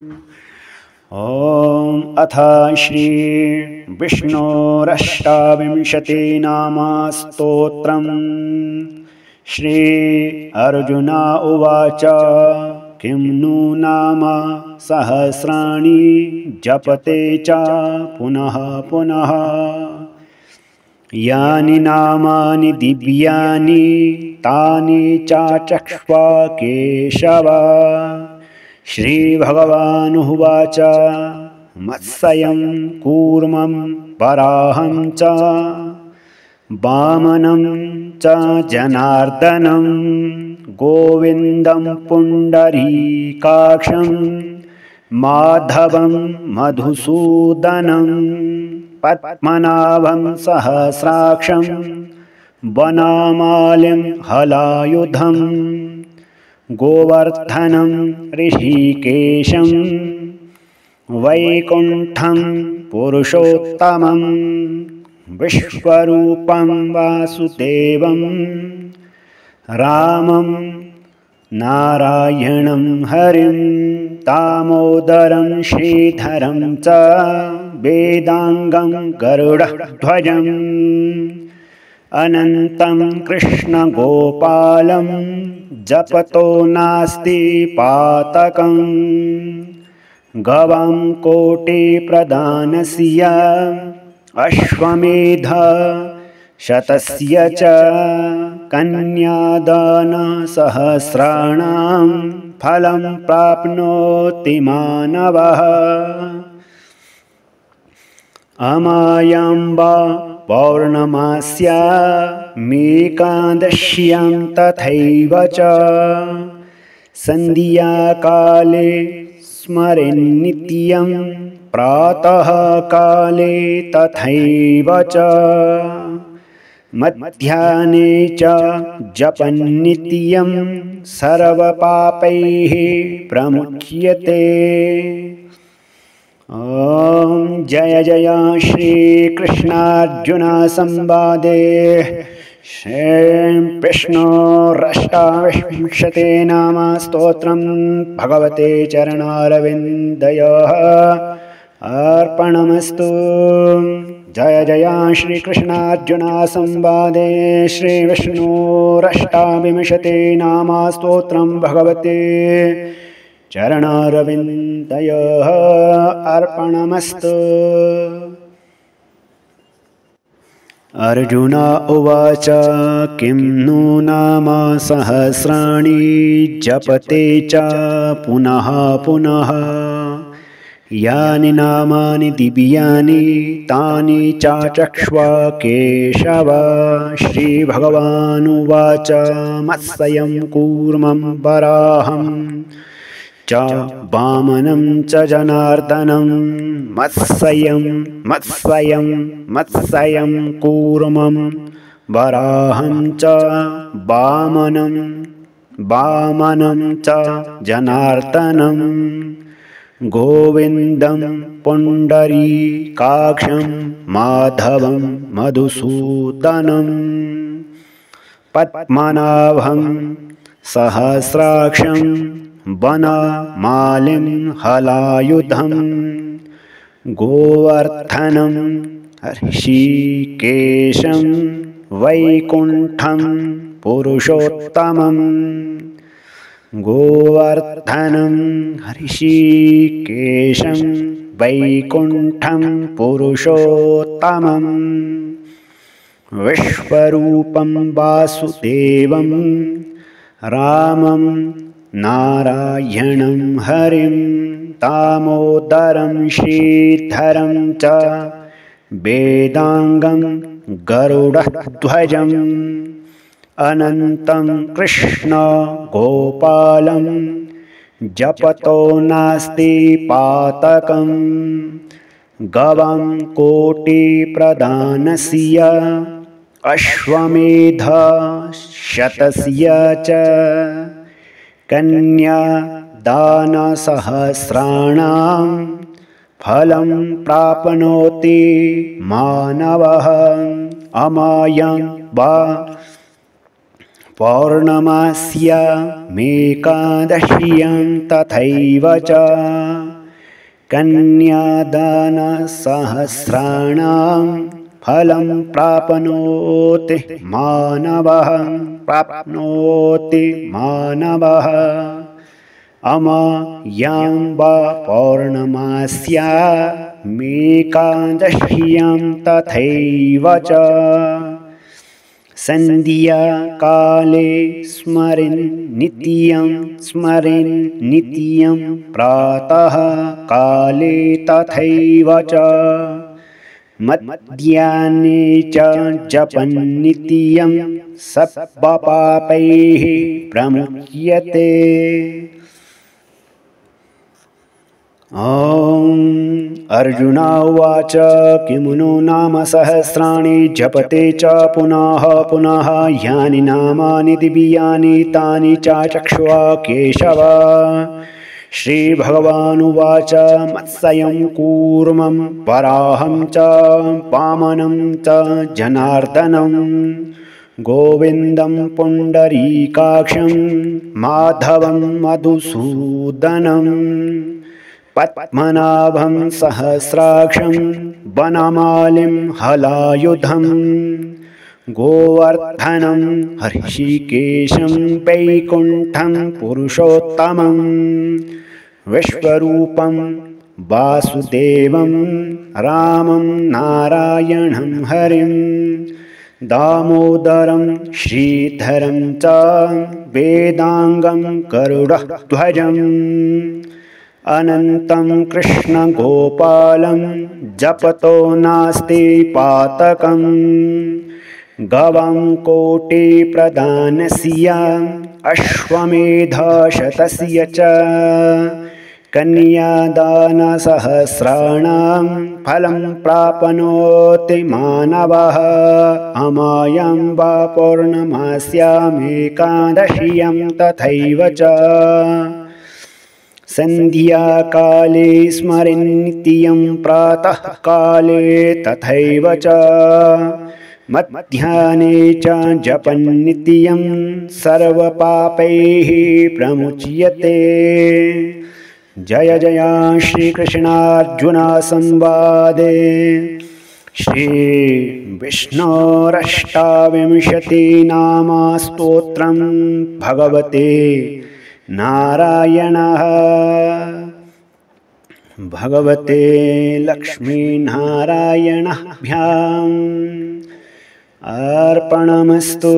ॐ अथ श्री विष्णोरष्टाविंशतिनामस्तोत्रम्। श्री अर्जुन उवाच किं नु नाम सहस्राणि जपते च पुनः पुनः। यानि नामानि दिव्यानि तानि चाचक्ष्व केशव। श्रीभगवानुवाच मत्स्यं कूर्मं वराहं च वामनं च जनार्दनं गोविन्दं पुण्डरीकाक्षं माधवं मधुसूदनं पद्मनाभं सहस्राक्षं वनमालिं हलायुधम् गोवर्धनं ऋषिकेशं वैकुण्ठं पुरुषोत्तमं विश्वरूपं वासुदेवं रामं नारायणं हरिं दामोदरं श्रीधरं च वेदांगं गरुडध्वजम् अनन्तं कृष्णगोपालं जपतो नास्ति पातकम् गवां कोटिप्रदानस्य अश्वमेध शतस्य च कन्यादानसहस्राणां फलं प्राप्नोति मानवः। अमायाम्बा पौर्णमास्यामेकादश्यां तथैव च सन्ध्याकाले स्मरेन्नित्यं प्रातः काले तथैव च मध्याह्ने च जपन्नित्यं सर्वपापैः प्रमुच्यते। ॐ जय जय श्रीकृष्णार्जुन संवादे विष्णोरष्टाविंशतिनामस्तोत्रं भगवते चरणारविन्दयोः अर्पणमस्तु। जय जय श्रीकृष्णार्जुन संवादे श्रीविष्णोरष्टाविंशतिनामस्तोत्रं भगवते चरणारविन्दयोः अर्पणमस्तु। अर्जुन उवाच किं नु नाम सहस्राणि जपते च पुनः पुनः। यानि नामानि दिव्यानि तानि चाचक्ष्व केशव। श्रीभगवानुवाच मत्स्यं कूर्मं वराहं च वामनं च जनार्दनं मत्स्यं कूर्मं वराहं च वामनं च जनार्दनं गोविन्दं पुण्डरीकाक्षं माधवं मधुसूदनं पद्मनाभं सहस्राक्षं वनमालिं हलायुधं गोवर्धनं ऋषिकेशं वैकुण्ठं पुरुषोत्तमं गोवर्धनं ऋषिकेशं वैकुण्ठं पुरुषोत्तमं विश्वरूपं वासुदेवं रामं नारायणं हरिं दामोदरं श्रीधरं च वेदांगं गरुडध्वजम् अनन्तं कृष्णगोपालं जपतो नास्ति पातकम् गवां कोटिप्रदानस्य अश्वमेध शतस्य च कन्यादानसहस्राणां फलं प्राप्नोति मानवः। अमायां वा पौर्णमास्यामेकादश्यां तथैव च कन्यादानसहस्राणां फलं प्राप्नोति मानवः अमायां वा पौर्णमास्यामेकादश्यां तथैव च सन्ध्याकाले स्मरेन् नित्यं प्रातः काले तथैव च मध्याह्ने च जपन् नित्यं सर्वपापैः प्रमुच्यते। ॐ अर्जुन उवाच किमुनो नाम सहस्राणि जपते च पुनः पुनः यानि नामानि दिव्यानि तानि चक्षुः केशव। श्रीभगवानुवाच मत्स्यं कूर्मं वराहं च वामनं च जनार्दनं गोविन्दं पुण्डरीकाक्षं माधवं मधुसूदनं पद्मनाभं सहस्राक्षं वनमालिं हलायुधं गोवर्धनं हृषीकेशं वैकुण्ठं पुरुषोत्तमं विश्वरूपं वासुदेवं रामं नारायणं हरिं दामोदरं श्रीधरं च वेदांगं गरुडध्वजम् अनन्तं कृष्णगोपालं जपतो नास्ति पातकम् गवां कोटिप्रदानस्य अश्वमेधशतस्य च कन्यादानसहस्राणां फलं प्राप्नोति मानवः अमायां वा पौर्णमास्यामेकादश्यां तथैव च सन्ध्याकाले स्मरेन् नित्यं प्रातः काले तथैव च मध्याह्ने च जपन् नित्यं सर्वपापैः प्रमुच्यते। जय जय श्रीकृष्णार्जुन संवादे श्रीविष्णोरष्टाविंशतिनाम स्तोत्रं भगवते नारायणः भगवते लक्ष्मीनारायणाभ्याम् अर्पणमस्तु।